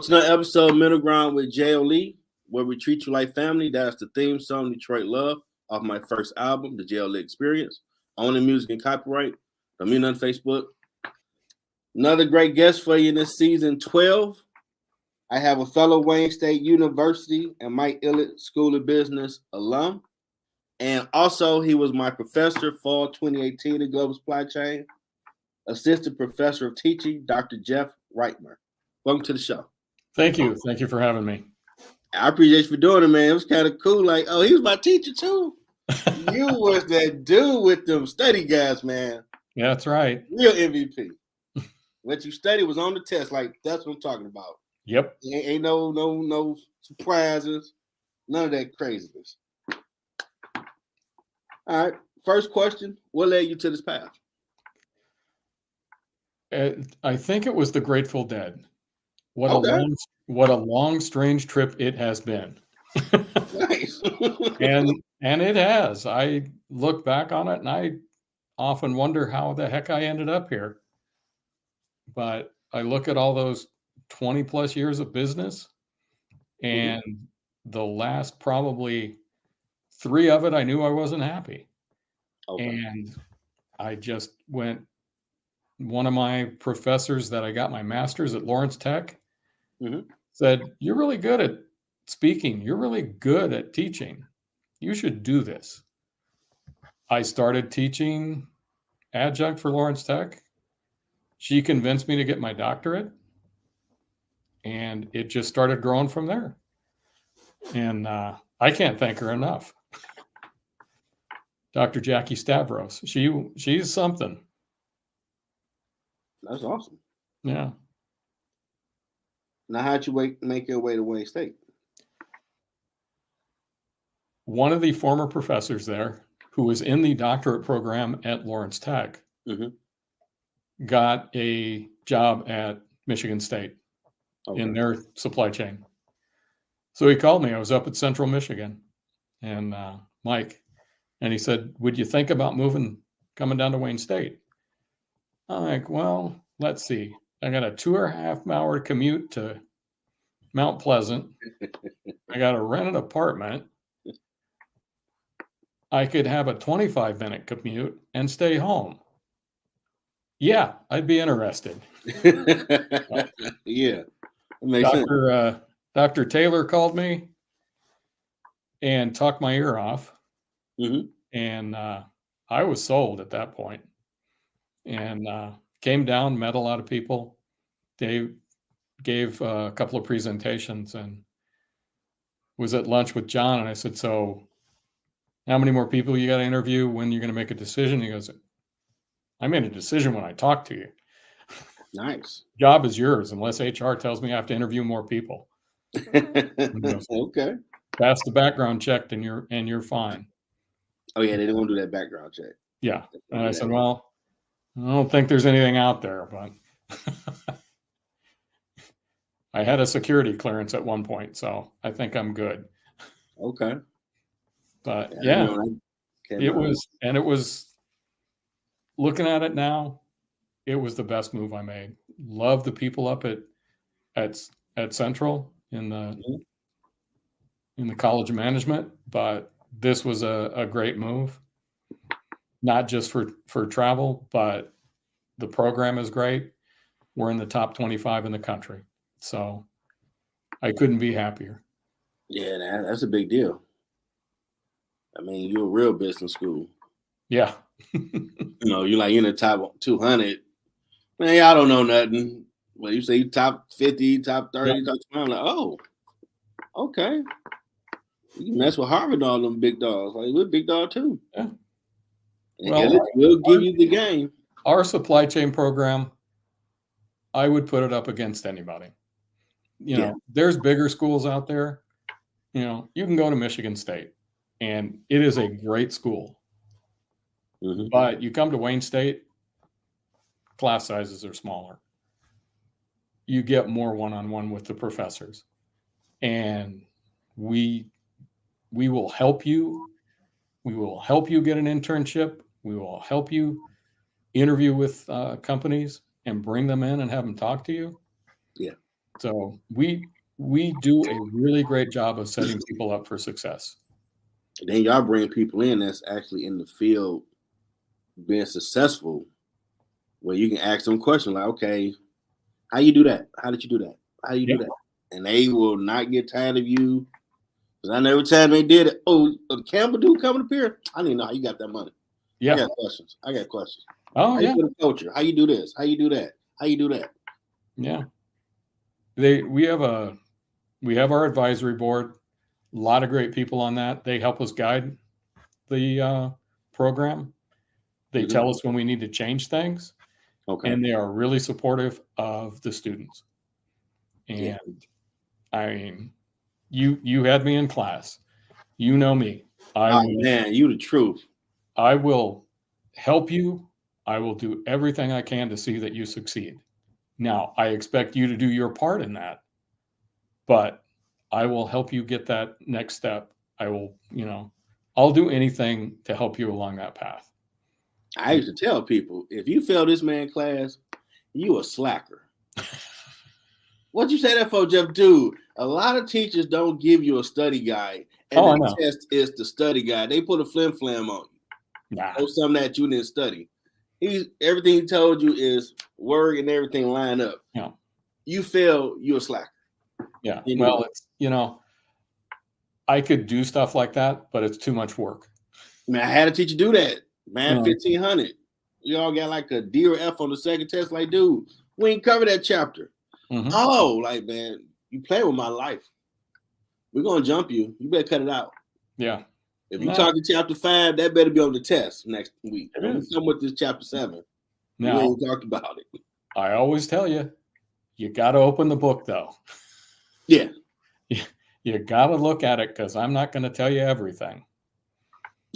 to another episode of Middle Ground with JLE, where we treat you like family. That's the theme song Detroit Love off my first album, The JLE Experience. Only music and copyright. Don't mean on Facebook. Another great guest for you in this season 12. I have a fellow Wayne State University and Mike Ilitch School of Business alum. And also, he was my professor fall 2018 in Global Supply Chain. Assistant Professor of Teaching, Dr. Jeff Rightmer. Welcome to the show. Thank you. Thank you for having me. I appreciate you for doing it, man. It was kind of cool. Like, oh, he was my teacher too. You was that dude with them study guys, man. Yeah, that's right. Real MVP. What you study was on the test. Like, that's what I'm talking about. Yep. Ain't no surprises. None of that craziness. All right. First question. What led you to this path? I think it was the Grateful Dead. What a long, strange trip it has been. Nice. and it has. I look back on it and I often wonder how the heck I ended up here. But I look at all those 20 plus years of business, and the last probably 3 of it, I knew I wasn't happy. Okay. And I just went. One of my professors that I got my master's at Lawrence Tech said, "You're really good at speaking. You're really good at teaching. You should do this." I started teaching adjunct for Lawrence Tech. She convinced me to get my doctorate, and it just started growing from there. And I can't thank her enough. Dr. Jackie Stavros, she's something. That's awesome. Yeah. Now, how'd you make your way to Wayne State? One of the former professors there, who was in the doctorate program at Lawrence Tech, got a job at Michigan State in their supply chain. So he called me. I was up at Central Michigan, and Mike, and he said, "Would you think about coming down to Wayne State?" I'm like, well, let's see. I got a 2.5-hour commute to Mount Pleasant. I got to rent an apartment. I could have a 25-minute commute and stay home. Yeah, I'd be interested. Yeah. Makes sense. Dr. Taylor called me and talked my ear off. And I was sold at that point. And came down, met a lot of people. Dave gave a couple of presentations and was at lunch with John. And I said, "So how many more people you got to interview? When you're going to make a decision?" He goes, "I made a decision when I talked to you." Nice. Job is yours unless HR tells me I have to interview more people. Goes, okay. Pass the background check and you're fine. Oh yeah, they don't do that background check. Yeah. And I said, well, I don't think there's anything out there, but I had a security clearance at one point, so I think I'm good. Okay. But yeah, it was looking at it now, it was the best move I made. Love the people up at Central in the College of Management, but this was a great move. Not just for travel, but the program is great. We're in the top 25 in the country. So I couldn't be happier. Yeah, that's a big deal. I mean, you're a real business school. Yeah. You're like in the top 200. Man, I don't know nothing. Well, you say top 50, top 30, top 20. I'm like, oh, okay. You mess with Harvard, all them big dogs. Like, we're big dog too. Yeah. Well, we'll give you the game. Our supply chain program, I would put it up against anybody. There's bigger schools out there. You can go to Michigan State, and it is a great school. But you come to Wayne State, class sizes are smaller. You get more one-on-one with the professors, and we will help you. We will help you get an internship. We will help you interview with companies and bring them in and have them talk to you. Yeah. So we do a really great job of setting people up for success. Then y'all bring people in that's actually in the field being successful, where you can ask them questions like, okay, how you do that? How did you do that? How you do that? And they will not get tired of you. Because I know every time they did it, the Campbell dude coming up here, I didn't know how you got that money. Yeah. I got questions. Oh, how you put a culture? How you do this? How you do that? How you do that? Yeah. We have our advisory board. A lot of great people on that. They help us guide the program. They tell us when we need to change things. Okay. And they are really supportive of the students. And I mean, you had me in class. You know me. Man, you the truth. I will help you. I will do everything I can to see that you succeed. Now, I expect you to do your part in that, but I will help you get that next step. I will, I'll do anything to help you along that path. I used to tell people, if you fail this man class, you a slacker. What'd you say that for, Jeff? Dude, a lot of teachers don't give you a study guide, and the test is the study guide. They put a flim-flam on you. Or something that you didn't study. Everything he told you is word and everything line up. Yeah. You fail, you're a slacker. Yeah. Anyway. Well, it's, I could do stuff like that, but it's too much work. Man, I had a teacher do that. Man, 1,500. You all got like a D or F on the second test. Like, dude, we ain't covered that chapter. Mm-hmm. Oh, like, man, you play with my life. We're going to jump you. You better cut it out. Yeah. If you talk to chapter 5, that better be on the test next week. Don't come with this chapter 7. Now, we ain't talked about it. I always tell you, you got to open the book, though. Yeah. You got to look at it, because I'm not going to tell you everything.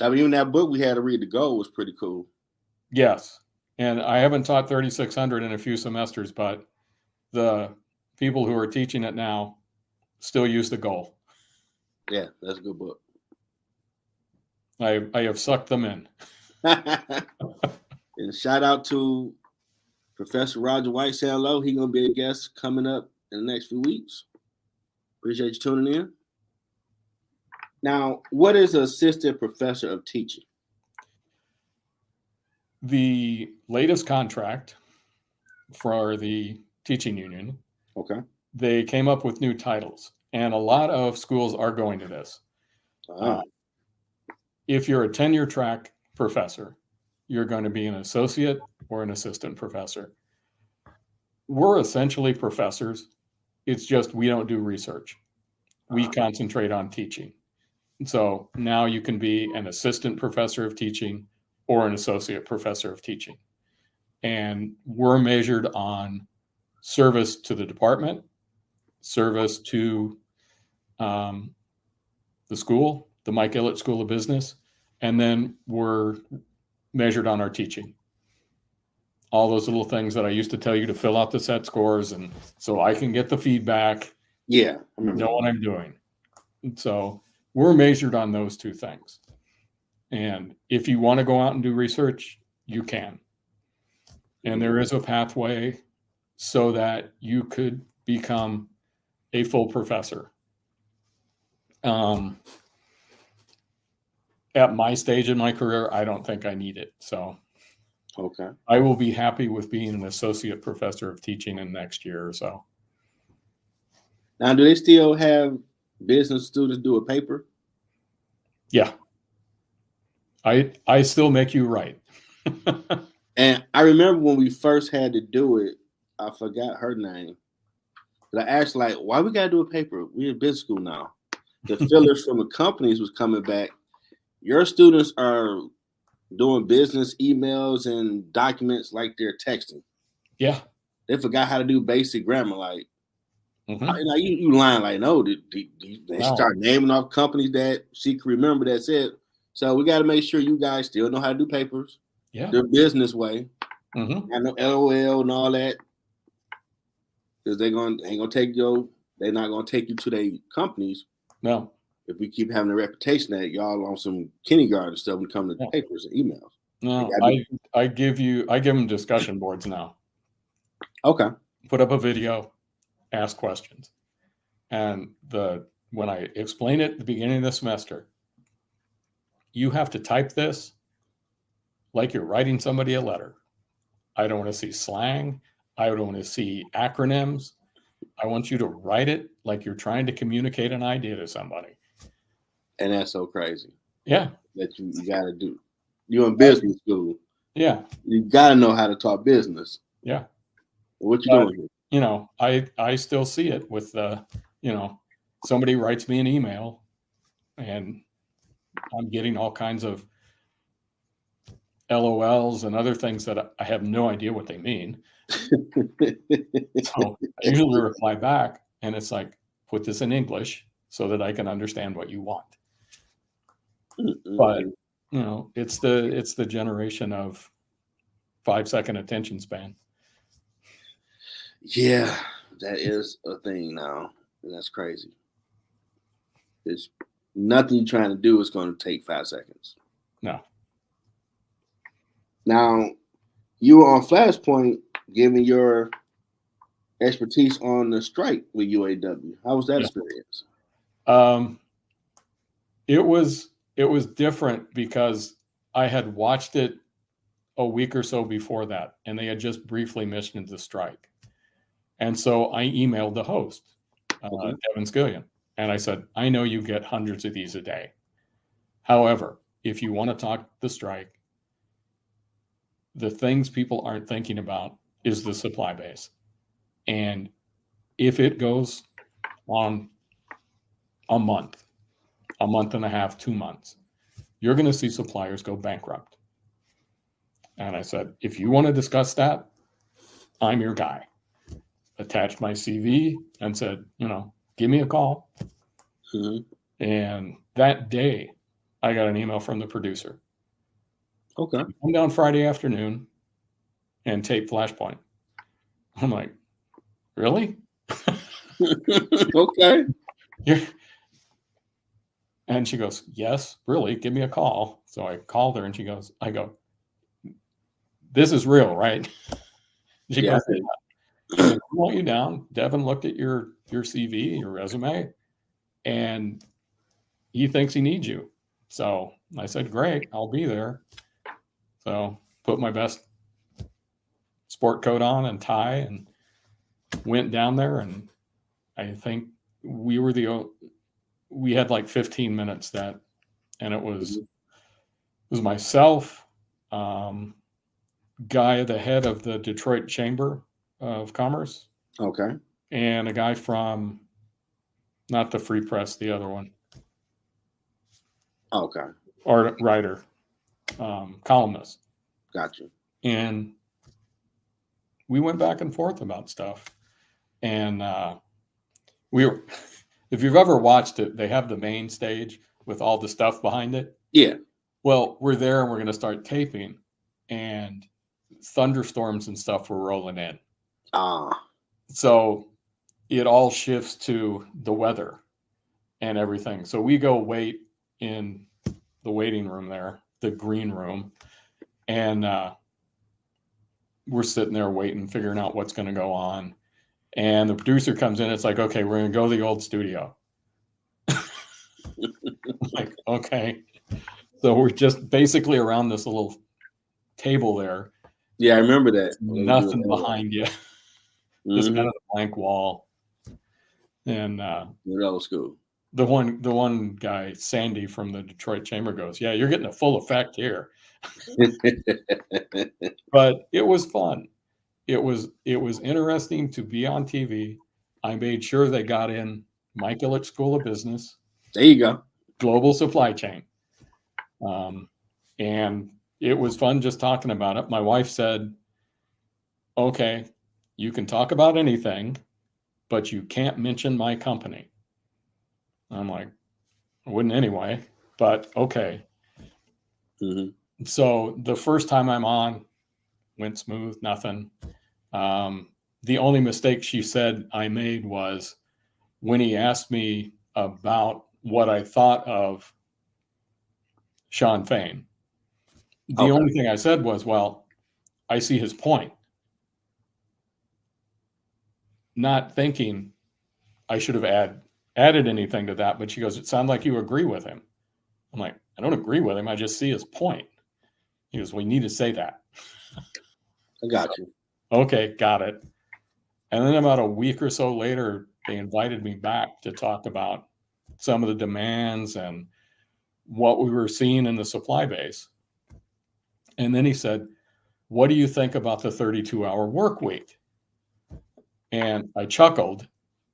I mean, even that book we had to read to go was pretty cool. Yes. And I haven't taught 3,600 in a few semesters, but the people who are teaching it now still use the goal. Yeah, that's a good book. I have sucked them in. And shout out to Professor Roger White, say hello. He's going to be a guest coming up in the next few weeks. Appreciate you tuning in. Now, what is an assistant professor of teaching? The latest contract for the teaching union, they came up with new titles, and a lot of schools are going to this. If you're a tenure track professor, you're going to be an associate or an assistant professor. We're essentially professors. It's just we don't do research. We concentrate on teaching. So now you can be an assistant professor of teaching or an associate professor of teaching. And we're measured on service to the department, service to the school, the Mike Ilitch School of Business, and then we're measured on our teaching. All those little things that I used to tell you to fill out the set scores, and so I can get the feedback. Yeah. Know what I'm doing. And so we're measured on those two things. And if you want to go out and do research, you can. And there is a pathway so that you could become a full professor. At my stage in my career, I don't think I need it. So I will be happy with being an associate professor of teaching in next year or so. Now, do they still have business students do a paper? Yeah. I still make you write. And I remember when we first had to do it, I forgot her name. But I asked, like, why we got to do a paper? We're in business school now. The fillers from the companies was coming back. Your students are doing business emails and documents like they're texting. Yeah. They forgot how to do basic grammar. Like, you lying like, no, they start naming off companies that she can remember that said. So we got to make sure you guys still know how to do papers. Yeah. The business way. I know LOL and all that. Because they're not going to take you to their companies. No. If we keep having a reputation that y'all on some kindergarten stuff when it comes to papers and emails. No, I give them discussion boards now. Okay. Put up a video, ask questions. And when I explain it at the beginning of the semester, you have to type this like you're writing somebody a letter. I don't want to see slang. I don't want to see acronyms. I want you to write it like you're trying to communicate an idea to somebody. And that's so crazy. Yeah. That you got to do. You're in business school. Yeah. You got to know how to talk business. Yeah. What you doing here? You know, I still see it with somebody writes me an email and I'm getting all kinds of LOLs and other things that I have no idea what they mean. So I usually reply back and it's like, put this in English so that I can understand what you want. But it's the generation of 5-second attention span. Yeah, that is a thing now. And that's crazy. It's nothing you're trying to do is going to take 5 seconds. No. Now, you were on Flashpoint giving your expertise on the strike with UAW. How was that experience? It was different because I had watched it a week or so before that, and they had just briefly mentioned the strike. And so I emailed the host, Devin Skillion, and I said, I know you get hundreds of these a day. However, if you want to talk the strike, the things people aren't thinking about is the supply base. And if it goes on a month and a half, 2 months, you're going to see suppliers go bankrupt. And I said, if you want to discuss that, I'm your guy. Attached my CV and said, give me a call. Mm-hmm. And that day, I got an email from the producer. Okay. Come down Friday afternoon and tape Flashpoint. I'm like, really? Okay. And she goes, yes, really, give me a call. So I called her and I go, this is real, right? She goes, yeah. I want you down. Devin looked at your CV, your resume, and he thinks he needs you. So I said, great, I'll be there. So put my best sport coat on and tie and went down there. And I think we had like 15 minutes and it was myself, guy at the head of the Detroit Chamber of Commerce. Okay. And a guy from, not the Free Press, the other one. Okay. Or writer, columnist. Gotcha. And we went back and forth about stuff. And if you've ever watched it, they have the main stage with all the stuff behind it. Yeah. Well, we're there and we're going to start taping, and thunderstorms and stuff were rolling in. So it all shifts to the weather and everything. So we go wait in the waiting room there, the green room, and we're sitting there waiting, figuring out what's going to go on. And the producer comes in. It's like, okay, we're going to go to the old studio. Like, okay. So we're just basically around this little table there. Yeah, I remember that. Nothing behind you. Just kind of a blank wall. And old school. The one guy, Sandy from the Detroit Chamber, goes, yeah, you're getting a full effect here. But it was fun. It was interesting to be on TV. I made sure they got in Mike Ilitch School of Business. There you go. Global supply chain. And it was fun just talking about it. My wife said, okay, you can talk about anything, but you can't mention my company. I'm like, I wouldn't anyway, but okay. Mm-hmm. So the first time I'm on, went smooth, nothing. The only mistake she said I made was when he asked me about what I thought of Sean Fain. The only thing I said was, well, I see his point. not thinking I should have added anything to that, but she goes, "It sounded like you agree with him." I'm like, "I don't agree with him. I just see his point." He goes, "We need to say that." I got you. Okay, got it. And then about a week or so later, they invited me back to talk about some of the demands and what we were seeing in the supply base. And then he said, "What do you think about the 32-hour work week?" And I chuckled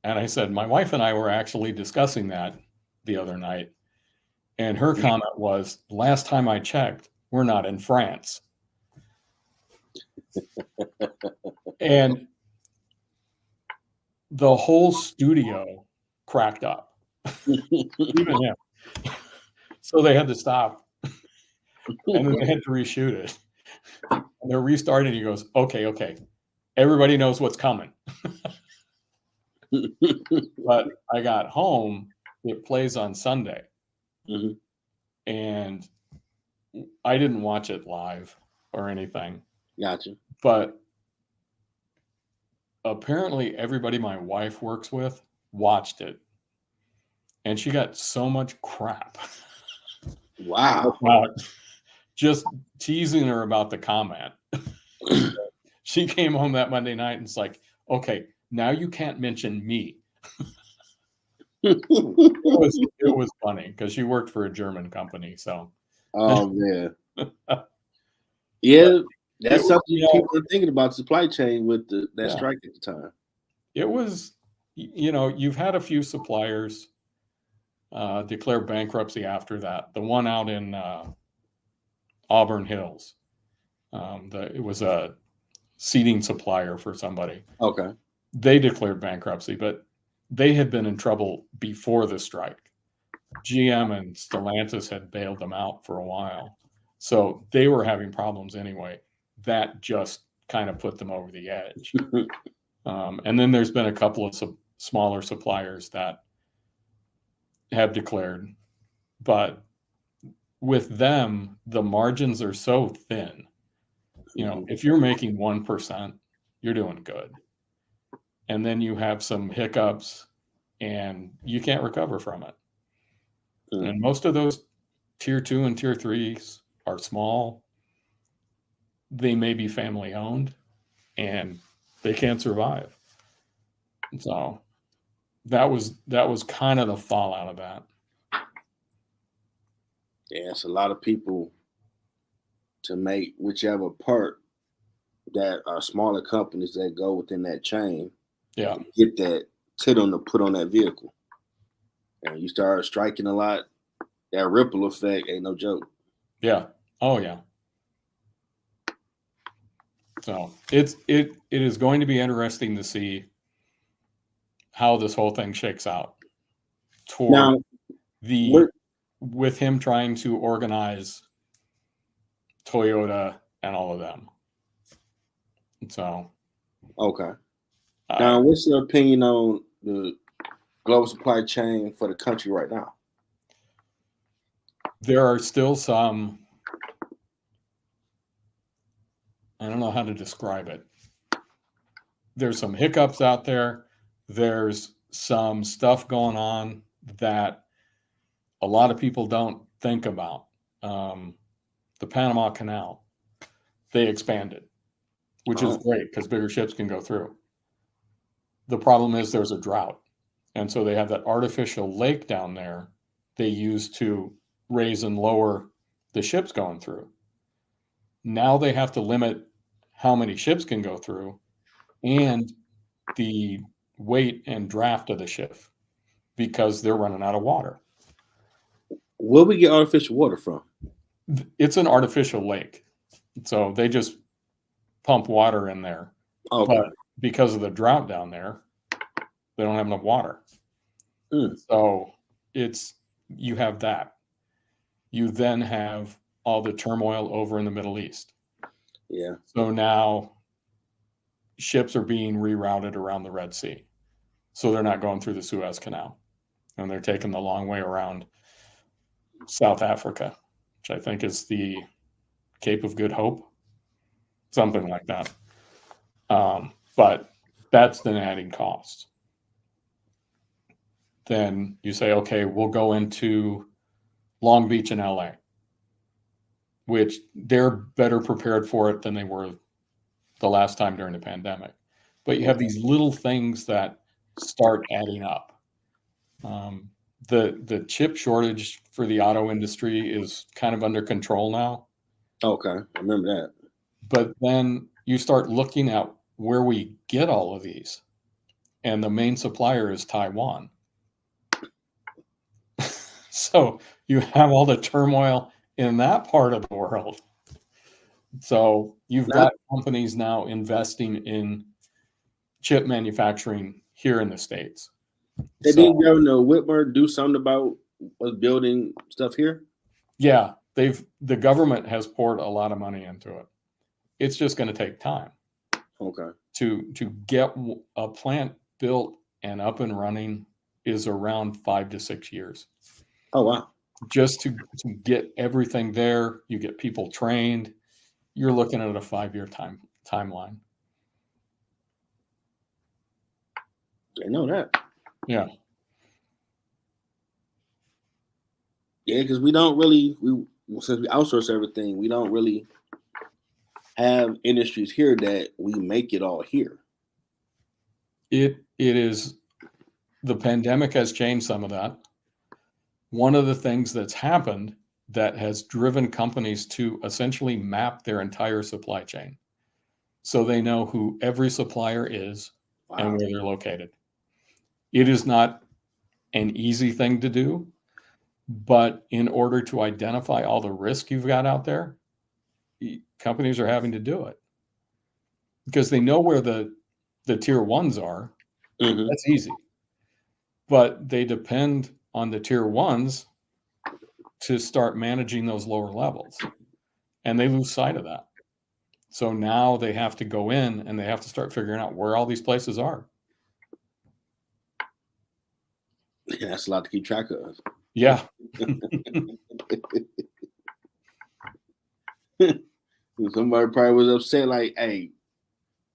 and I said, "My wife and I were actually discussing that the other night." And her comment was, "Last time I checked, we're not in France." And the whole studio cracked up, even him. So they had to stop, and then they had to reshoot it. And they're restarting. He goes, okay. Everybody knows what's coming. But I got home. It plays on Sunday. Mhm. And I didn't watch it live or anything. Gotcha. But apparently everybody my wife works with watched it. And she got so much crap. Wow. About just teasing her about the comment. She came home that Monday night and it's like, okay, now you can't mention me. It was funny because she worked for a German company. So, Oh man. Yeah, that's something people are thinking about supply chain with that strike at the time. It was, you've had a few suppliers declare bankruptcy after that. The one out in Auburn Hills, it was a seating supplier for somebody. Okay. They declared bankruptcy, but they had been in trouble before the strike. GM and Stellantis had bailed them out for a while. So they were having problems anyway. That just kind of put them over the edge. And then there's been a couple of smaller suppliers that have declared. But with them, the margins are so thin. If you're making 1%, you're doing good. And then you have some hiccups and you can't recover from it. And most of those tier 2 and tier 3s are small. They may be family owned and they can't survive. So that was kind of the fallout of that. Yeah, it's a lot of people to make whichever part that are smaller companies that go within that chain. Yeah. Get that tit on to put on that vehicle. And you start striking a lot, that ripple effect ain't no joke. Yeah. Oh yeah. So it is going to be interesting to see how this whole thing shakes out toward with him trying to organize Toyota and all of them. So okay. Now, what's your opinion on the global supply chain for the country right now? There are still some, I don't know how to describe it. There's some hiccups out there. There's some stuff going on that a lot of people don't think about. The Panama Canal, they expanded, which is great because bigger ships can go through. The problem is there's a drought. And so they have that artificial lake down there they use to raise and lower the ships going through. Now they have to limit how many ships can go through and the weight and draft of the ship because they're running out of water. Where we get artificial water from? It's an artificial lake. So they just pump water in there. Okay. But because of the drought down there, they don't have enough water. So you have that. You then have all the turmoil over in the Middle East. Yeah. So now ships are being rerouted around the Red Sea. So they're not going through the Suez Canal. And they're taking the long way around South Africa, which I think is the Cape of Good Hope, something like that. But That's then adding costs. Then you say, okay, we'll go into Long Beach and LA, which they're better prepared for it than they were the last time during the pandemic. But you have these little things that start adding up. The chip shortage for the auto industry is kind of under control now. Okay, I remember that. But then you start looking at where we get all of these, and the main supplier is Taiwan. So you have all the turmoil in that part of the world. So you've got companies now investing in chip manufacturing here in the States. Did Governor Whitmer do something about us building stuff here? Yeah, the government has poured a lot of money into it. It's just going to take time. Okay. To get a plant built and up and running is around 5 to 6 years. Oh, wow. Just to get everything there, you get people trained, you're looking at a 5-year timeline. I know that. Yeah. Yeah, because we don't really, since we outsource everything, we don't really have industries here that we make it all here. It is, the pandemic has changed some of that. One of the things that's happened that has driven companies to essentially map their entire supply chain, so they know who every supplier is and where they're located. It is not an easy thing to do, but in order to identify all the risk you've got out there, companies are having to do it because they know where the tier ones are. Mm-hmm. That's easy. But they depend on the tier ones to start managing those lower levels. And they lose sight of that. So now they have to go in and they have to start figuring out where all these places are. Yeah, that's a lot to keep track of. Yeah. Somebody probably was upset, like, hey,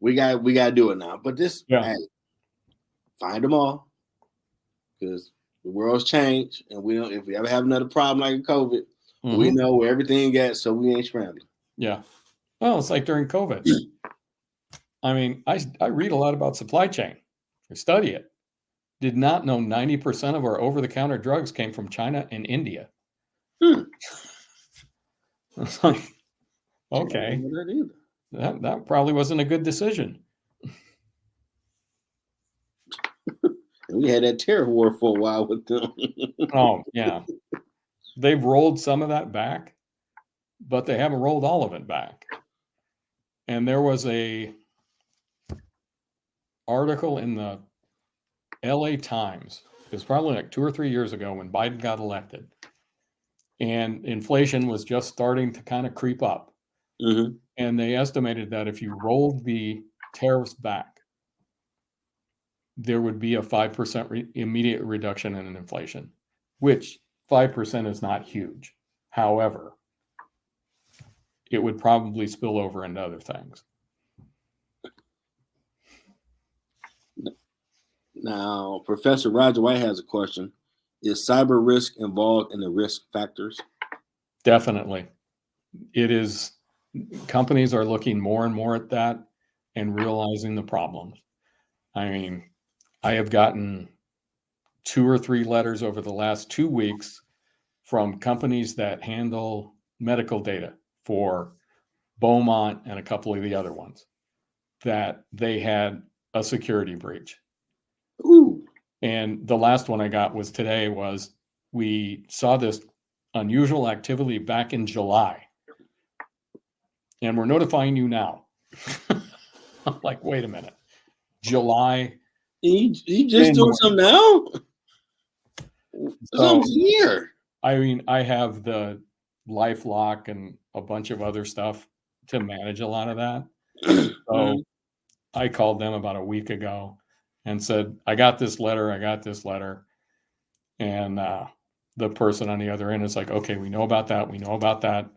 we got to do it now. But this, hey, find them all. Because the world's changed, and we don't. If we ever have another problem like COVID, we know where everything gets, so we ain't scrambling. Yeah. Well, it's like during COVID. I mean, I read a lot about supply chain. I study it. Did not know 90% of our over-the-counter drugs came from China and India. It's like, okay, that probably wasn't a good decision. We had that terror war for a while with them. Oh, yeah. They've rolled some of that back, but they haven't rolled all of it back. And there was a article in the L.A. Times. It was probably like 2 or 3 years ago when Biden got elected. And inflation was just starting to kind of creep up. Mm-hmm. And they estimated that if you rolled the tariffs back, there would be a 5% immediate reduction in inflation, which 5% is not huge. However, it would probably spill over into other things. Now, Professor Roger White has a question. Is cyber risk involved in the risk factors? Definitely. It is. Companies are looking more and more at that and realizing the problems. I mean, I have gotten 2 or 3 letters over the last 2 weeks from companies that handle medical data for Beaumont and a couple of the other ones that they had a security breach. Ooh. And the last one I got was today was we saw this unusual activity back in July. And we're notifying you now. I'm like, wait a minute. July. You just doing something now? It's almost a year. I mean, I have the LifeLock and a bunch of other stuff to manage a lot of that. So I called them about a week ago and said, I got this letter. And the person on the other end is like, okay, we know about that.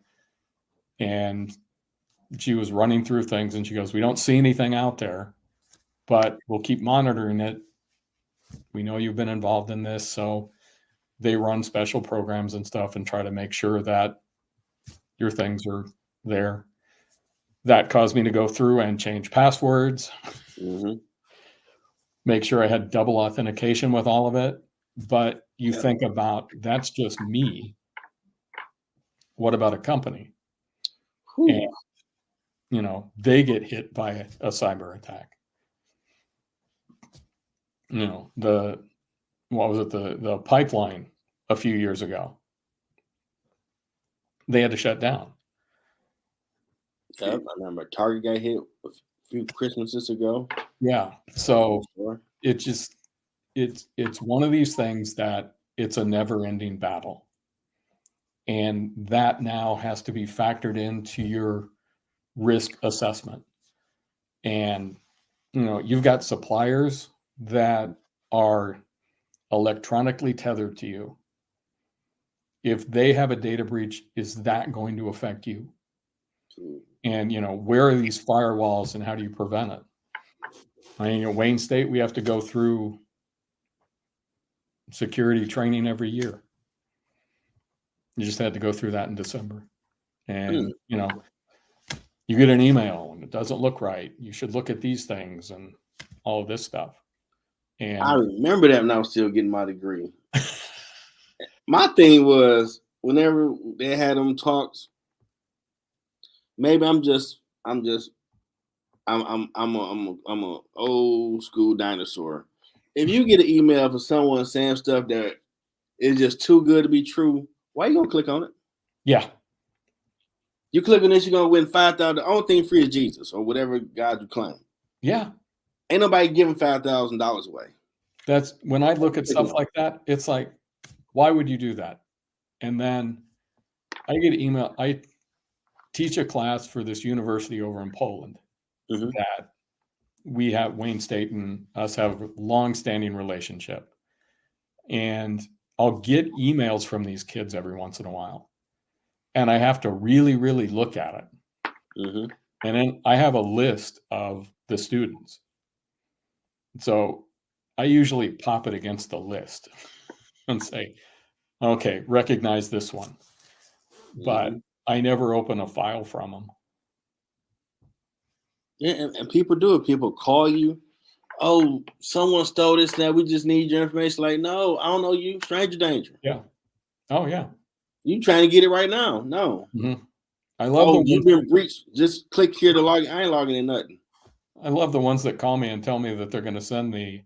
And she was running through things and she goes, we don't see anything out there, but we'll keep monitoring it. We know you've been involved in this, so they run special programs and stuff and try to make sure that your things are there. That caused me to go through and change passwords, make sure I had double authentication with all of it. But you think about, that's just me. What about a company? And, you know, they get hit by a cyber attack. You know, the pipeline a few years ago, they had to shut down. I remember Target got hit a few Christmases ago. Yeah. So it's one of these things that it's a never-ending battle. And that now has to be factored into your risk assessment. And, you know, you've got suppliers that are electronically tethered to you. If they have a data breach, is that going to affect you? And, you know, where are these firewalls and how do you prevent it? I mean, at Wayne State, we have to go through security training every year. You just had to go through that in December. And, you know, you get an email and it doesn't look right. You should look at these things and all of this stuff. And I remember that when I was still getting my degree. My thing was, whenever they had them talks, maybe I'm a old school dinosaur. If you get an email from someone saying stuff that is just too good to be true, why you gonna click on it? Yeah. You click on this, you're gonna win $5,000. The only thing free is Jesus or whatever God you claim. Yeah. Ain't nobody giving $5,000 away. That's when I look at stuff like that, it's like, why would you do that? And then I get an email. I teach a class for this university over in Poland that we have, Wayne State and us have a long-standing relationship. And I'll get emails from these kids every once in a while. And I have to really, really look at it. And then I have a list of the students. So I usually pop it against the list and say, okay, recognize this one. But I never open a file from them. Yeah, and people do it. People call you. Oh, someone stole this. Now we just need your information. Like, no, I don't know you. Stranger danger. Yeah. Oh, yeah. You trying to get it right now? No. I love you've been breached. Just click here to log in. I ain't logging in nothing. I love the ones that call me and tell me that they're going to send the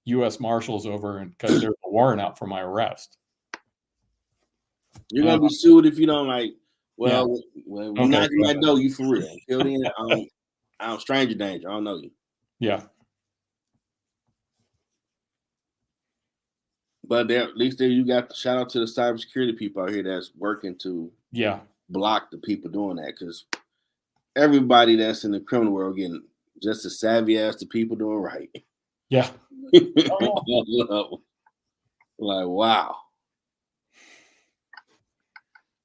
U.S. Marshals over and because there's a warrant out for my arrest. You're gonna be sued if you don't like. Well, we're knocking my door. You for real? Until then, I'm stranger danger. I don't know you. Yeah. But at least there you got the shout out to the cybersecurity people out here that's working to block the people doing that, because everybody that's in the criminal world getting just as savvy as the people doing right. Yeah. Like, wow.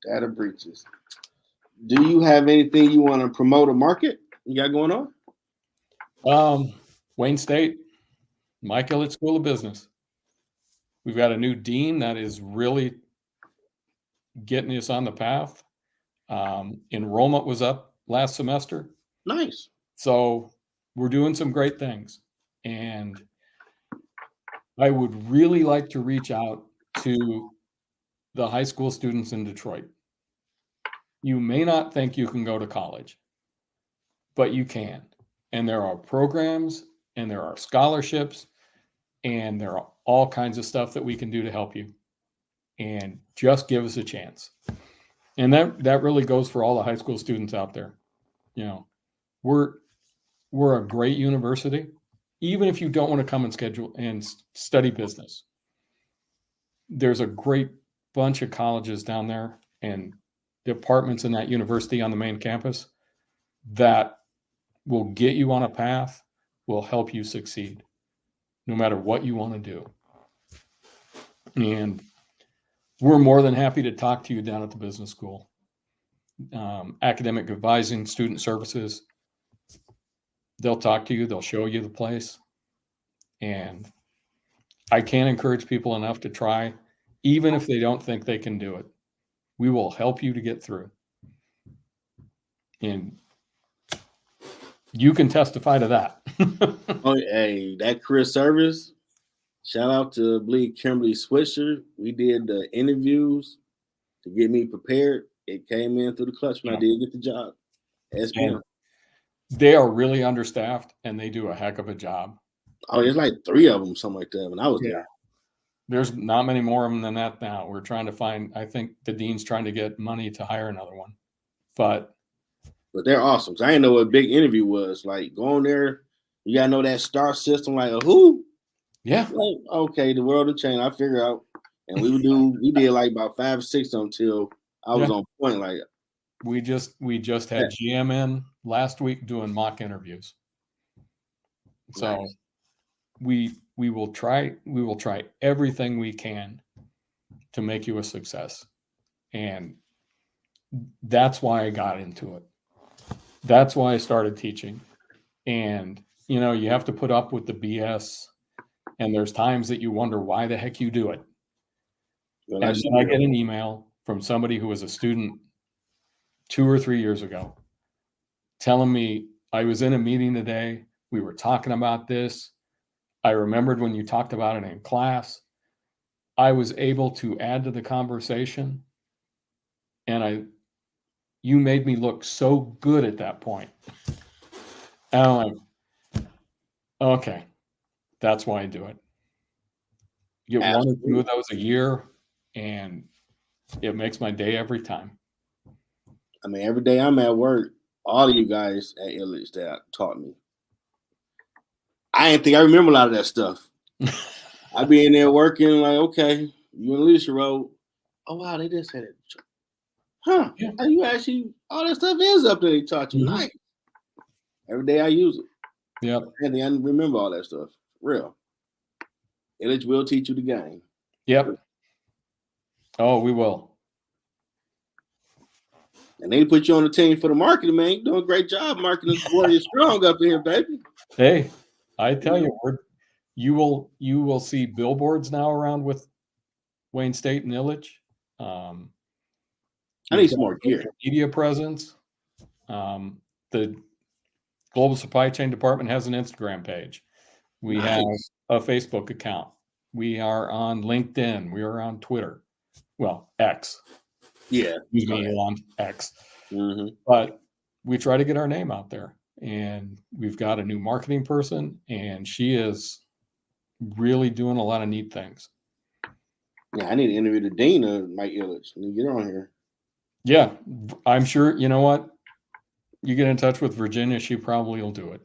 Data breaches. Do you have anything you want to promote or market you got going on? Wayne State, Mike Ilitch School of Business. We've got a new dean that is really getting us on the path. Enrollment was up last semester. Nice. So we're doing some great things. And I would really like to reach out to the high school students in Detroit. You may not think you can go to college, but you can. And there are programs and there are scholarships and there are all kinds of stuff that we can do to help you. And just give us a chance. And that really goes for all the high school students out there. You know, we're a great university, even if you don't want to come and schedule and study business. There's a great bunch of colleges down there and departments in that university on the main campus that will get you on a path, will help you succeed, no matter what you want to do. And we're more than happy to talk to you down at the business school. Academic advising, student services. They'll talk to you. They'll show you the place. And I can't encourage people enough to try, even if they don't think they can do it. We will help you to get through. And you can testify to that. Oh, hey, that career service. Shout out to, I believe, Kimberly Switzer. We did the interviews to get me prepared. It came in through the clutch when I did get the job. SPM. They are really understaffed, and they do a heck of a job. Oh, there's like 3 of them, something like that, when I was there. There's not many more of them than that now. We're trying to find, I think the dean's trying to get money to hire another one. But they're awesome. So I didn't know what a big interview was. Like, going there, you got to know that star system, like, who? Yeah. Like, okay, the world will change. I figure out. And we did like about 5 or 6 of them till I was on point. Like, we just had GM in last week doing mock interviews. So nice. we will try everything we can to make you a success. And that's why I got into it. That's why I started teaching. And you have to put up with the BS, and there's times that you wonder why the heck you do it. Well, and then I get an email from somebody who was a student 2 or 3 years ago telling me, I was in a meeting today. We were talking about this. I remembered when you talked about it in class. I was able to add to the conversation, and you made me look so good at that point. And I'm like, okay, that's why I do it. Get Absolutely. 1 or 2 of those a year, and it makes my day every time. I mean, every day I'm at work, all of you guys at Ilitch that taught me. I didn't think I remember a lot of that stuff. I be in there working like, okay, you in Leadership Road. Oh, wow, they just said it. Huh. Yeah. You actually, all that stuff is up there they taught you. Mm-hmm. Nice. Every day I use it. Yeah. I remember all that stuff. Real. Ilitch will teach you the game. Yep. Oh, we will. And they put you on the team for the marketing, man. You're doing a great job marketing Warrior Strong up in here, baby. Hey, I tell you, you will see billboards now around with Wayne State and Ilitch. I need some more gear. Media presence. The Global Supply Chain Department has an Instagram page. We have a Facebook account. We are on LinkedIn. We are on Twitter. Well, X. Yeah. Excuse me, Elon, X. Mm-hmm. But we try to get our name out there. And we've got a new marketing person, and she is really doing a lot of neat things. Yeah, I need to interview the dean of Mike Ilitch. I need to get her on here. Yeah, I'm sure. You know what? You get in touch with Virginia, she probably will do it.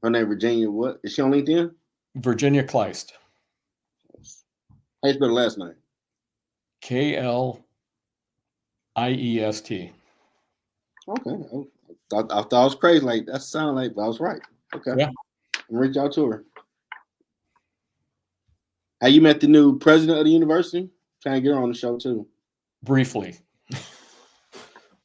Her name Virginia what? Is she on LinkedIn? Virginia Kleist. How you spell the last name? Kliest. Okay. I thought I was crazy. Like, that sounded like, but I was right. Okay. Yeah. I'm reach out to her. Have you met the new president of the university? Trying to get her on the show too. Briefly.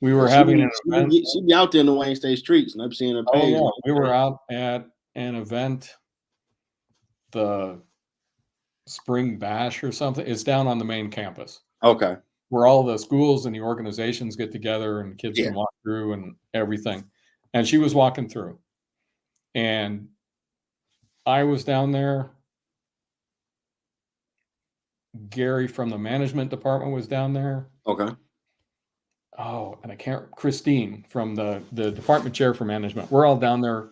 We were having an event. She'd be out there in the Wayne State streets, and I'm seeing her page. Oh, yeah. We were out at an event, the Spring Bash or something. It's down on the main campus. Okay. Where all the schools and the organizations get together and kids can walk through and everything. And she was walking through. And I was down there. Gary from the management department was down there. Okay. Oh, and Christine from the department chair for management. We're all down there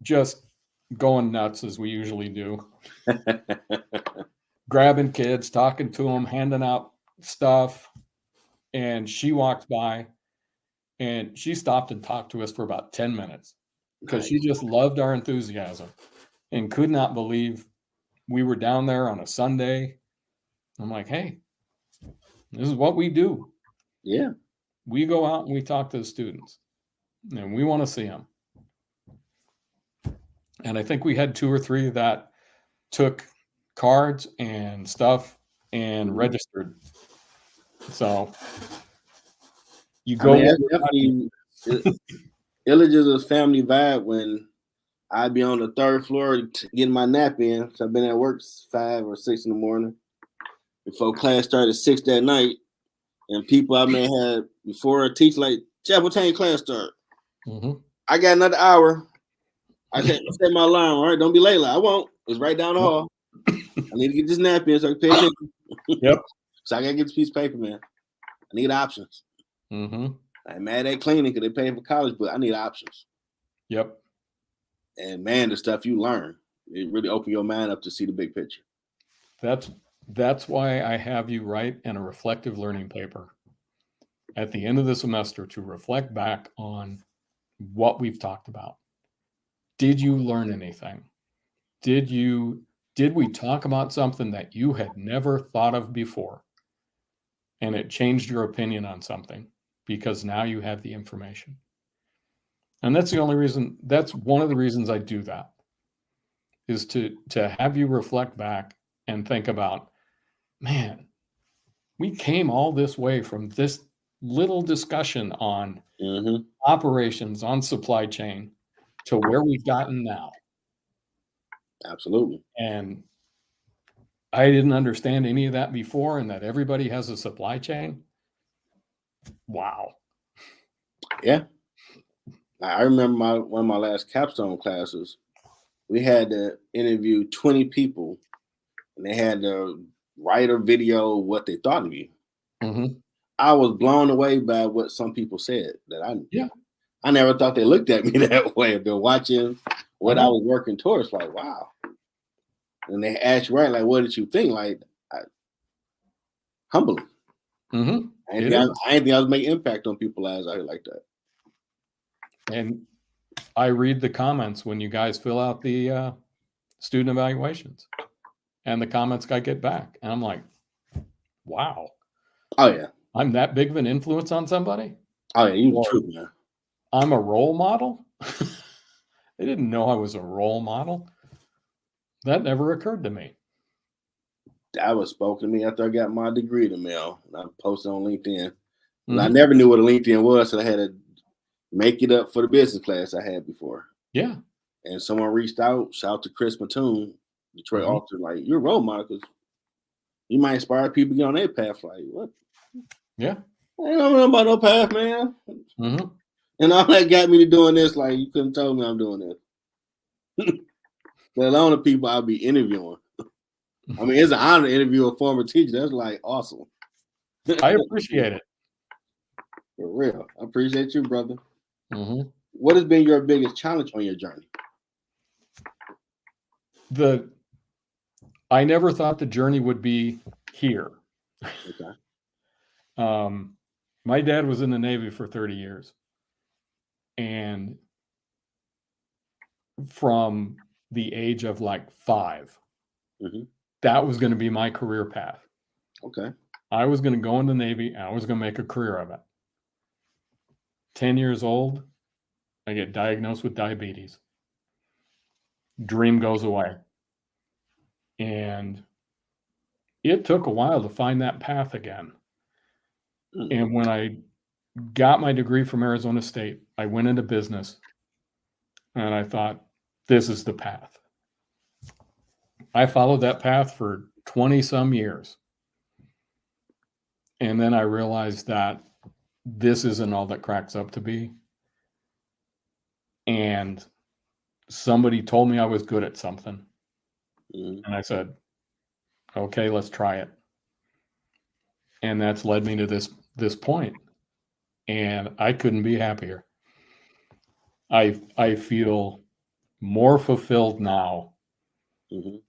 just going nuts as we usually do. Grabbing kids, talking to them, handing out stuff. And she walked by and she stopped and talked to us for about 10 minutes because she just loved our enthusiasm and could not believe we were down there on a Sunday. I'm like, hey, this is what we do. Yeah. We go out and we talk to the students and we want to see them. And I think we had 2 or 3 that took cards and stuff and registered. So you go. Ilitch is a family vibe when I'd be on the third floor getting my nap in. So I've been at work 5 or 6 in the morning before class started at 6 that night. And people I may have before a teacher like, Jeff, what time class start? Mm-hmm. I got another hour. I set my alarm. All right, don't be late. Like, I won't. It's right down the hall. I need to get this nap in so I can pay attention. Yep. So I gotta get this piece of paper, man. I need options. Mm-hmm. I'm mad at cleaning because they pay for college, but I need options. Yep. And man, the stuff you learn, it really open your mind up to see the big picture. That's why I have you write in a reflective learning paper at the end of the semester to reflect back on what we've talked about. Did you learn anything? Did we talk about something that you had never thought of before and it changed your opinion on something because now you have the information? And that's one of the reasons I do that, is to have you reflect back and think about, man, we came all this way from this little discussion on operations, on supply chain, to where we've gotten now. Absolutely. And I didn't understand any of that before, and that everybody has a supply chain. Wow. Yeah. I remember one of my last capstone classes, we had to interview 20 people, and they had to write a video what they thought of you. Mm-hmm. I was blown away by what some people said that I never thought they looked at me that way. They're watching what I was working towards, like, wow. And they asked you, right, like, what did you think? Like, humbling. Mm-hmm. I didn't think I was making impact on people's lives out here like that. And I read the comments when you guys fill out the student evaluations, and the comments I get back, and I'm like, wow. Oh yeah. I'm that big of an influence on somebody? Oh yeah, you the truth, man. I'm a role model? They didn't know I was a role model. That never occurred to me. That was spoken to me after I got my degree in the mail. And I posted on LinkedIn. Mm-hmm. I never knew what a LinkedIn was, so I had to make it up for the business class I had before. Yeah. And someone reached out, shout out to Chris Mattoon, Detroit author, like, you're a role model because you might inspire people to get on their path. Like, what? Yeah. I don't know about no path, man. Mm-hmm. And all that got me to doing this, like, you couldn't tell me I'm doing this. Let alone the people I'll be interviewing. I mean, it's an honor to interview a former teacher. That's like awesome. I appreciate it. For real. I appreciate you, brother. Mm-hmm. What has been your biggest challenge on your journey? I never thought the journey would be here. Okay. My dad was in the Navy for 30 years. And from the age of like 5, that was going to be my career path. Okay. I was going to go in the Navy, and I was going to make a career of it. 10 years old, I get diagnosed with diabetes. Dream goes away. And it took a while to find that path again. And when I got my degree from Arizona State, I went into business, and I thought, this is the path. I followed that path for 20 some years. And then I realized that this isn't all that cracks up to be. And somebody told me I was good at something. And I said, okay, let's try it. And that's led me to this point. And I couldn't be happier. I feel more fulfilled now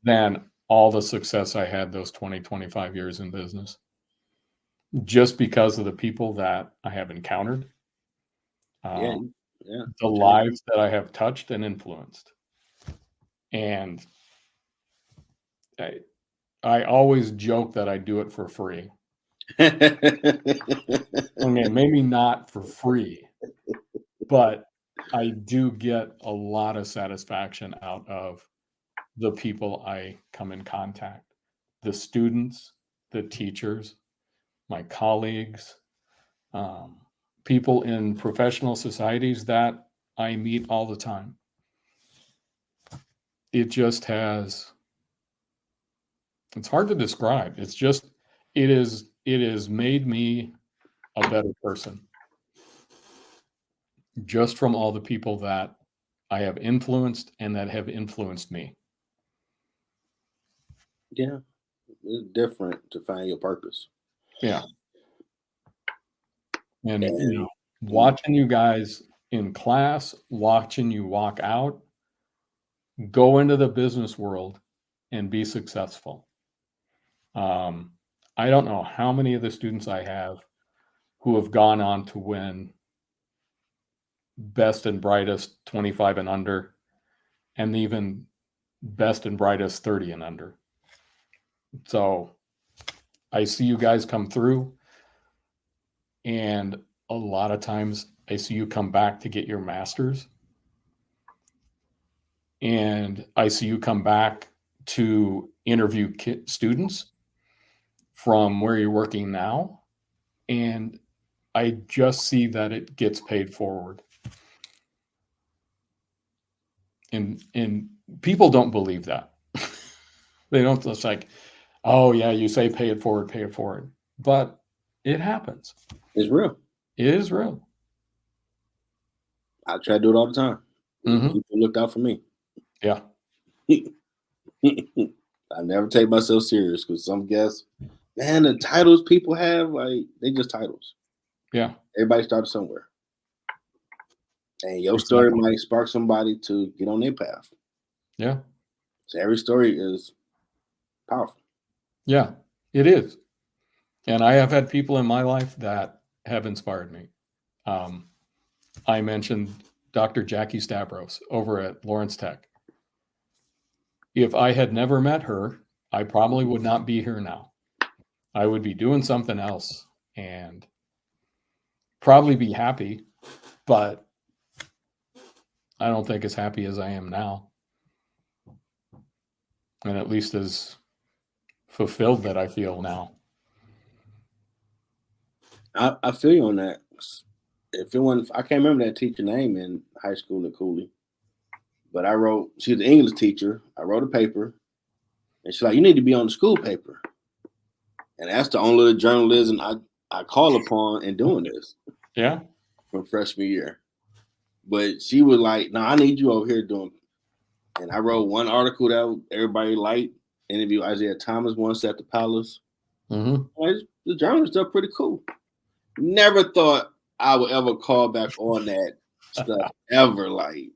than all the success I had those 20, 25 years in business. Just because of the people that I have encountered. The lives that I have touched and influenced. And I always joke that I do it for free. Okay, maybe not for free, but I do get a lot of satisfaction out of the people I come in contact, the students, the teachers, my colleagues, people in professional societies that I meet all the time. It just has, it's hard to describe. It's just, it has made me a better person just from all the people that I have influenced and that have influenced me. Yeah, it's different to find your purpose. Yeah. And, And watching you guys in class, watching you walk out, go into the business world and be successful. I don't know how many of the students I have who have gone on to win best and brightest 25 and under, and even best and brightest 30 and under. So I see you guys come through, and a lot of times I see you come back to get your master's, and I see you come back to interview students from where you're working now, and I just see that it gets paid forward. And people don't believe that. They don't just like, oh yeah, you say pay it forward. But it happens. it's real. It is real. I try to do it all the time. Mhm. People looked out for me. Yeah. I never take myself serious because some guests, man, the titles people have, like, they just titles. Yeah. Everybody started somewhere. And your story might spark somebody to get on their path. Yeah. So every story is powerful. Yeah, it is. And I have had people in my life that have inspired me. I mentioned Dr. Jackie Stavros over at Lawrence Tech. If I had never met her, I probably would not be here now. I would be doing something else and probably be happy, but I don't think as happy as I am now. And at least as fulfilled that I feel now. I feel you on that. If it wasn't, I can't remember that teacher name in high school at Cooley, but she was an English teacher. I wrote a paper, and she's like, you need to be on the school paper. And that's the only journalism I call upon in doing this. Yeah. From freshman year. But she was like, no, I need you over here doing. And I wrote one article that everybody liked, interview Isaiah Thomas once at the Palace. Mm-hmm. The journalist stuff pretty cool. Never thought I would ever call back on that stuff ever. Like,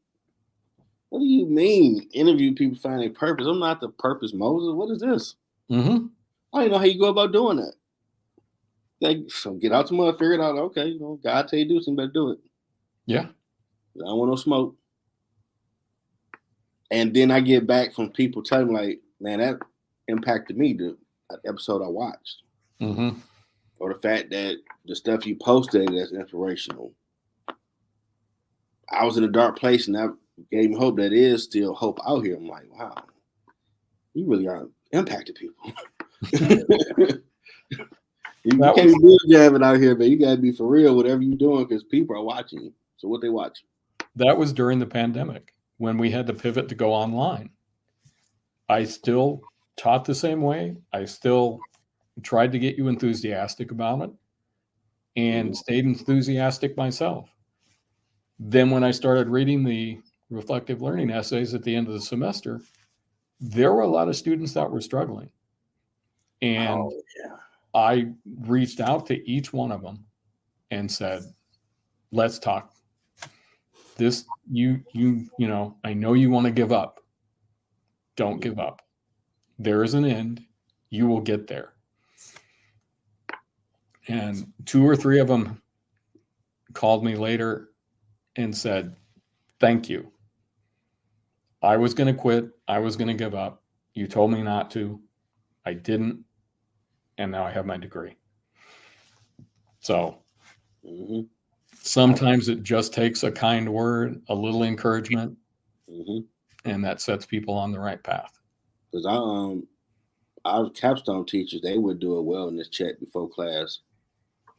what do you mean? Interview people find a purpose. I'm not the purpose Moses. What is this? Mm-hmm. I don't know how you go about doing that. Like, so get out tomorrow, figure it out. Okay, God tell you to do something, better do it. Yeah. I don't want no smoke. And then I get back from people telling me, like, man, that impacted me, the episode I watched. Mm-hmm. Or the fact that the stuff you posted that's inspirational. I was in a dark place, and that gave me hope that is still hope out here. I'm like, wow, you really are impacting people. You can't be jabbing out here, but you got to be for real, whatever you're doing, because people are watching you. So what they watching? That was during the pandemic when we had to pivot to go online. I still taught the same way. I still tried to get you enthusiastic about it and stayed enthusiastic myself. Then when I started reading the reflective learning essays at the end of the semester, there were a lot of students that were struggling. And I reached out to each one of them and said, let's talk. This, you know, I know you want to give up. Don't give up. There is an end. You will get there. And 2 or 3 of them called me later and said, thank you. I was going to quit. I was going to give up. You told me not to. I didn't. And now I have my degree. So sometimes it just takes a kind word, a little encouragement, and that sets people on the right path. Because our capstone teachers, they would do a wellness check before class.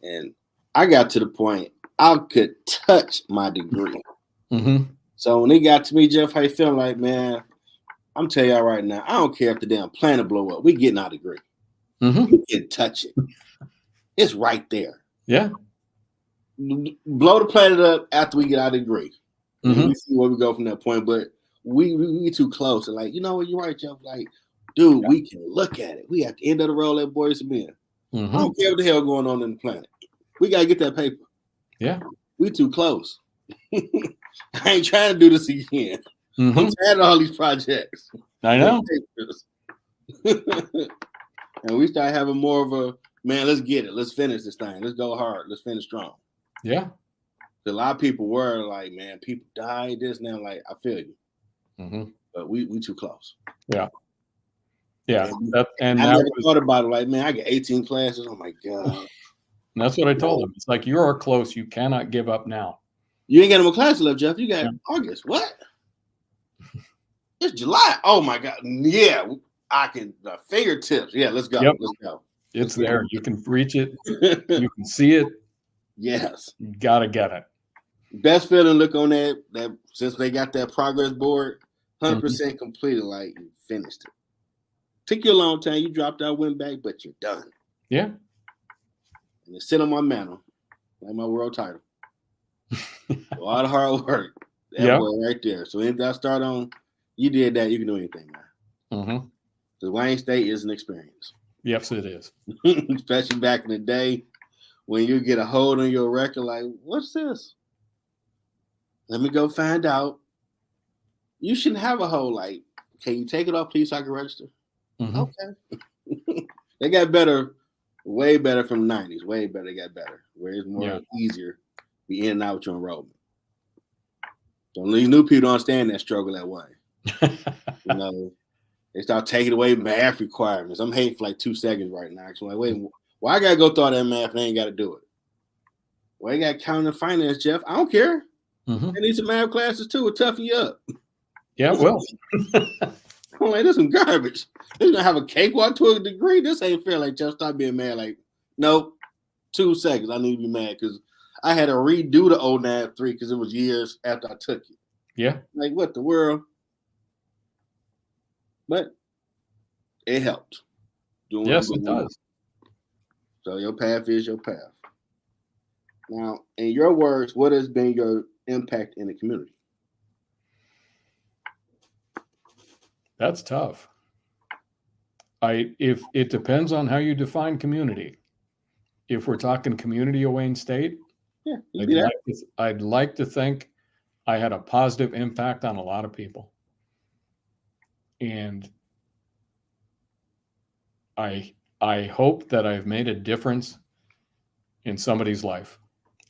And I got to the point I could touch my degree. Mm-hmm. So when it got to me, Jeff, how you feeling? Like, man, I'm telling y'all right now, I don't care if the damn planet blow up. We getting our degree. Mm-hmm. You can touch it. It's right there. Yeah. Blow the planet up after we get our degree. Mm-hmm. And we see where we go from that point. But we too close. And like, you know what, you're right, Jeff. Like, dude, we can look at it. We at the end of the road at boys and men. Mm-hmm. I don't care what the hell going on in the planet. We gotta get that paper. Yeah. We too close. I ain't trying to do this again. Mm-hmm. I'm tired of all these projects. I know. And we start having more of a, man, let's get it. Let's finish this thing. Let's go hard. Let's finish strong. Yeah. A lot of people were like, man, people die this now. Like, I feel you. Mm-hmm. But we too close. Yeah. Yeah. And I never thought about it. Like, man, I get 18 classes. Oh my God. And that's what I told him. It's like, you are close. You cannot give up now. You ain't got no more classes left, Jeff. You got August. What? It's July. Oh my God. Yeah. I can, fingertips. Yeah, let's go. Yep. Let's go. It's there. You can reach it. You can see it. Yes. You got to get it. Best feeling, look on that since they got that progress board, 100% completed, like you finished it. Took you a long time. You dropped out, went back, but you're done. Yeah. And it sit on my mantle, like my world title. All the hard work. That boy right there. So if I start on, you did that, you can do anything, man. Mm-hmm. The Wayne State is an experience. Yes, it is. Especially back in the day when you get a hold on your record, like, what's this? Let me go find out. You shouldn't have a hold. Like, can you take it off, please, so I can register? Mm-hmm. Okay. They got better, way better from the 90s. Way better. They got better. Where it's more easier to be in and out with your enrollment. So these new people don't understand that struggle that way. You know, they start taking away math requirements. I'm hating for like 2 seconds right now. I'm like, wait, why I got to go through all that math and I ain't got to do it? Well, you got accounting and finance, Jeff. I don't care. Mm-hmm. They need some math classes too. It'll toughen you up. Yeah, well. I'm like, this is some garbage. They're gonna have a cakewalk to a degree. This ain't fair. Like, just stop being mad. Like, nope. 2 seconds. I need to be mad because I had to redo the 09-3 because it was years after I took it. Yeah. Like, what the world? But it helped. Yes, it does. So your path is your path. Now, in your words, what has been your impact in the community? That's tough. If it depends on how you define community. If we're talking community of Wayne State, I'd like to think I had a positive impact on a lot of people. And I hope that I've made a difference in somebody's life,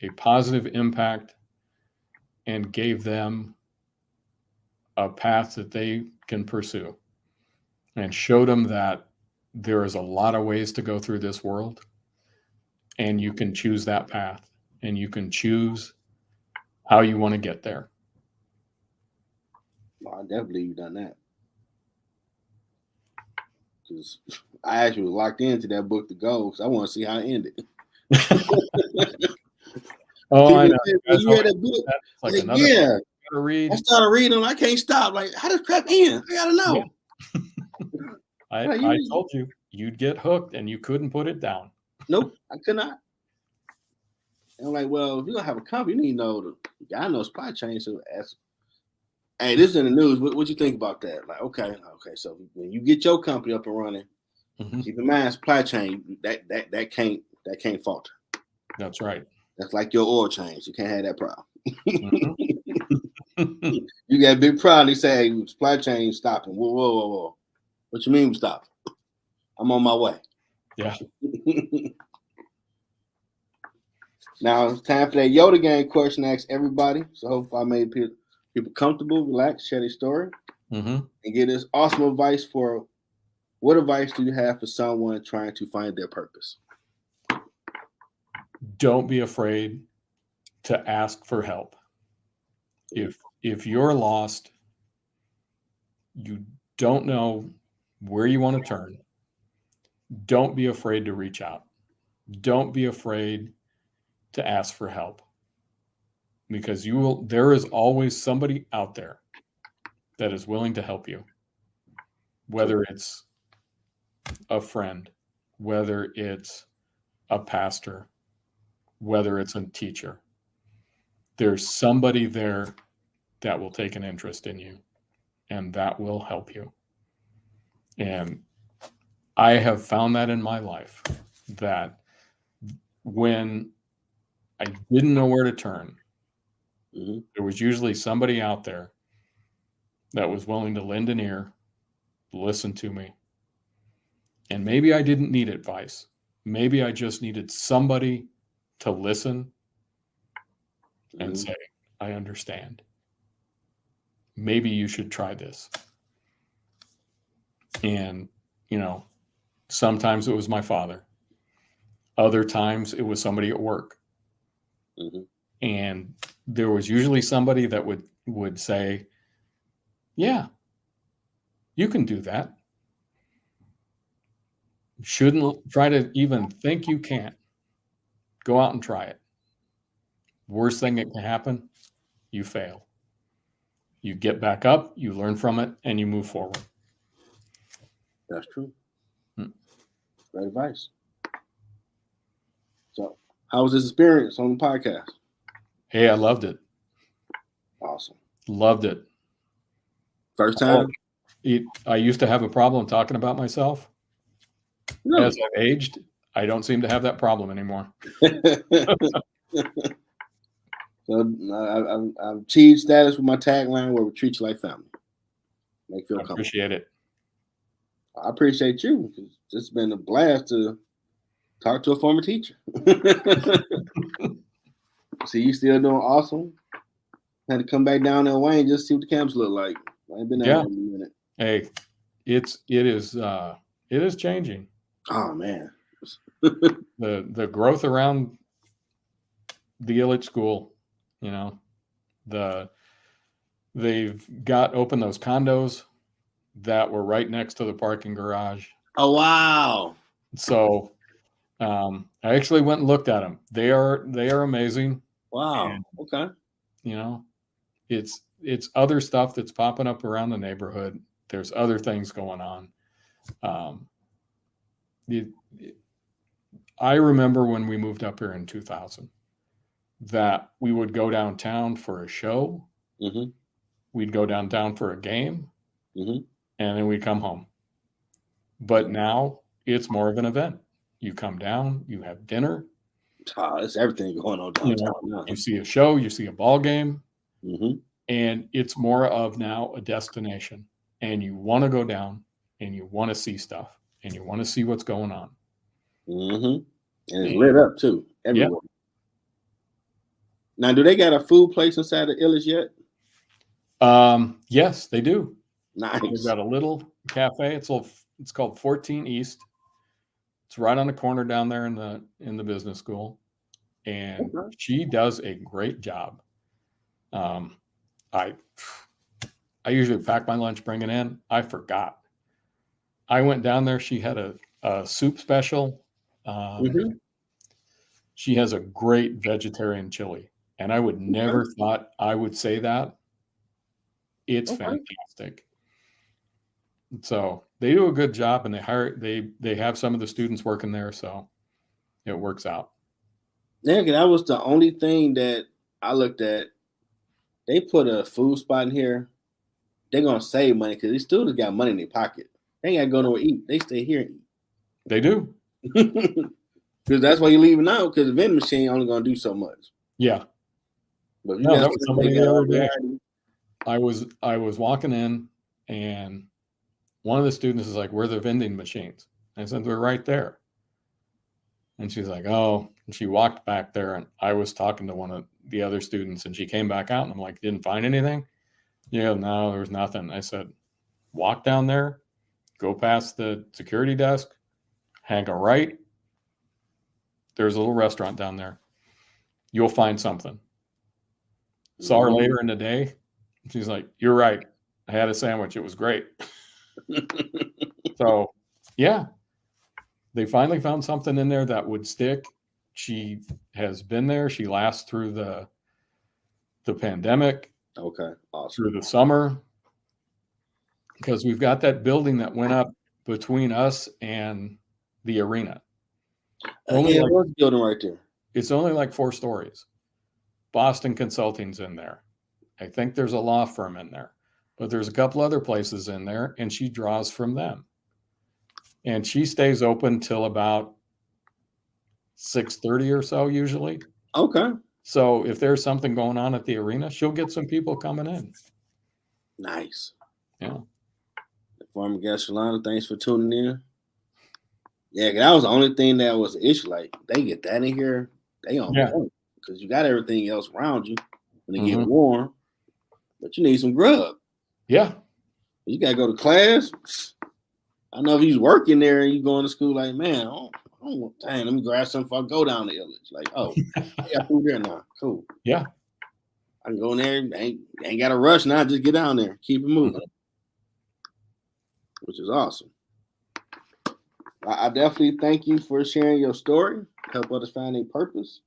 a positive impact, and gave them a path that they can pursue, and showed them that there is a lot of ways to go through this world, and you can choose that path, and you can choose how you want to get there. Well, I definitely you've done that. Because I actually was locked into that book to go because I want to see how it ended. Oh, I know. You read that book? Like like, another yeah. book read. I started reading. I can't stop. Like, how does crap end? I gotta know. Yeah. I told you you'd get hooked and you couldn't put it down. Nope, I could not. And I'm like, well, if you're gonna have a company, you need to know I know supply chain. So ask, hey, this is in the news. What you think about that? Like, okay. So when you get your company up and running, keep in mind supply chain that can't falter. That's right. That's like your oil change. You can't have that problem. You got a big problem. They say, hey, supply chain stopping. Whoa. What you mean stop? I'm on my way. Yeah. Now it's time for that Yoda game question. Ask everybody. So hope I made people comfortable, relax, share their story, and get this awesome advice for what advice do you have for someone trying to find their purpose? Don't be afraid to ask for help. If you're lost, you don't know where you want to turn, don't be afraid to reach out. Don't be afraid to ask for help. because there is always somebody out there that is willing to help you, whether it's a friend, whether it's a pastor, whether it's a teacher. There's somebody there that will take an interest in you and that will help you. And I have found that in my life, that when I didn't know where to turn, there was usually somebody out there that was willing to lend an ear, listen to me. And maybe I didn't need advice. Maybe I just needed somebody to listen and say, I understand. Maybe you should try this. And, sometimes it was my father. Other times it was somebody at work. And there was usually somebody that would say, yeah, you can do that. Shouldn't try to even think you can't. Go out and try it. Worst thing that can happen, you fail. You get back up, you learn from it, and you move forward. That's true. Great advice. So, how was this experience on the podcast? Hey, I loved it. Awesome. Loved it. First time? I used to have a problem talking about myself. Really? As I've aged, I don't seem to have that problem anymore. So I've achieved status with my tagline, where we treat you like family. Make you feel comfortable. Appreciate it. I appreciate you. It's been a blast to talk to a former teacher. See, you still doing awesome. Had to come back down there, Wayne, just see what the camps look like. I ain't been there in a minute. Hey, it is changing. Oh man. the growth around the Ilitch school, they've got open those condos that were right next to the parking garage. Oh wow. So I actually went and looked at them. They are amazing. Wow. And, okay. It's other stuff that's popping up around the neighborhood. There's other things going on. I remember when we moved up here in 2000 that we would go downtown for a show. We'd go downtown for a game, and then we'd come home. But now it's more of an event. You come down, you have dinner. It's everything going on downtown now. You see a show, you see a ball game, and it's more of now a destination. And you want to go down, and you want to see stuff, and you want to see what's going on. And it's lit up too everywhere. Yeah. Now, do they got a food place inside of Ilitch yet? Yes, they do. Nice. They've got a little cafe. It's called 14 East. It's right on the corner down there in the business school, and she does a great job. I usually pack my lunch, bring it in. I forgot. I went down there. She had a soup special. She has a great vegetarian chili, and I would never thought I would say that. It's fantastic. So they do a good job, and they have some of the students working there, so it works out. Yeah, that was the only thing that I looked at. They put a food spot in here. They're gonna save money because these students got money in their pocket. They ain't gotta go nowhere to eat. They stay here and eat. They do. Because that's why you're leaving out, because the vending machine only gonna do so much. Yeah. But no, that was somebody the other day. I was walking in, and one of the students is like, "Where are the vending machines?" I said, "They're right there." And she's like, "Oh." And she walked back there, and I was talking to one of the other students, and she came back out, and I'm like, "Didn't find anything?" Yeah, no, there was nothing. I said, "Walk down there, go past the security desk, hang a right. There's a little restaurant down there. You'll find something." Saw her later in the day. She's like, "You're right. I had a sandwich. It was great." So, yeah, they finally found something in there that would stick. She has been there. She lasts through the pandemic, Okay, awesome. through the summer, because we've got that building that went up between us and the arena. Yeah, what's the building right there? It's only like 4 stories. Boston Consulting's in there. I think there's a law firm in there, but there's a couple other places in there, and she draws from them. And she stays open till about 6:30 or so usually. Okay. So if there's something going on at the arena, she'll get some people coming in. Nice. Yeah. Former guest Shalana, thanks for tuning in. Yeah, that was the only thing that was an issue. Like, they get that in here, they on point. Because you got everything else around you when it get warm, but you need some grub. Yeah. You got to go to class. I know if he's working there and you going to school, like, man, dang, let me grab something before I go down to Ilitch. Like, oh, I got food there now. Cool. Yeah. I can go in there. Ain't got to rush now. Just get down there. Keep it moving. Which is awesome. I definitely thank you for sharing your story. Help others find their purpose.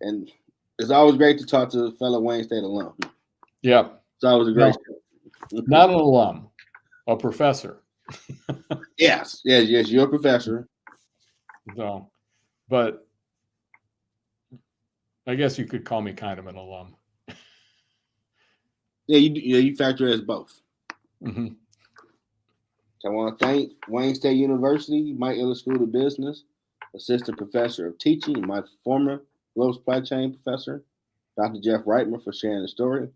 And it's always great to talk to a fellow Wayne State alum. Yeah. It's always a great show. Not an alum, a professor. Yes, you're a professor. So, but I guess you could call me kind of an alum. Yeah, you factor as both. Mm-hmm. So I want to thank Wayne State University, Mike Ilitch School of Business, Assistant Professor of Teaching, and my former Global Supply Chain Professor, Dr. Jeff Rightmer, for sharing the story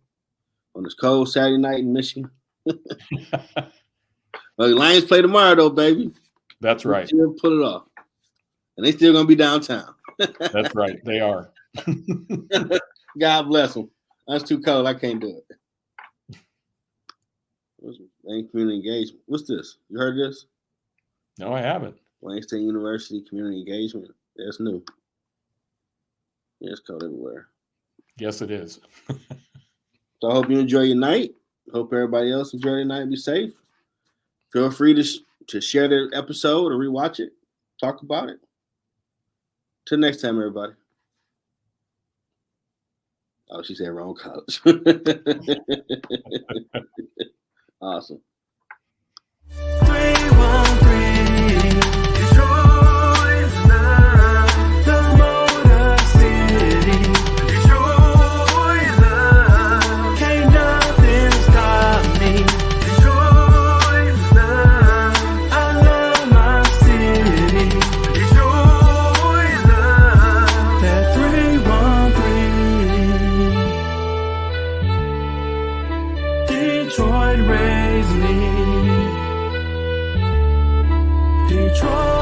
on this cold Saturday night in Michigan. Well, the Lions play tomorrow, though, baby. That's right. Still put it off. And they still going to be downtown. That's right. They are. God bless them. That's too cold. I can't do it. Wayne Community Engagement. What's this? You heard this? No, I haven't. Wayne State University Community Engagement. That's new. Yeah, it's cold everywhere. Yes, it is. So I hope you enjoy your night. Hope everybody else enjoy their night and be safe. Feel free to share the episode or rewatch it. Talk about it. Till next time, everybody. Oh, she said wrong college. Awesome. 313 Detroit's love, the Motor City. Detroit's love, can't nothing stop me. Detroit's love, I love my city. Detroit's love, that 313. Detroit raised me. Detroit.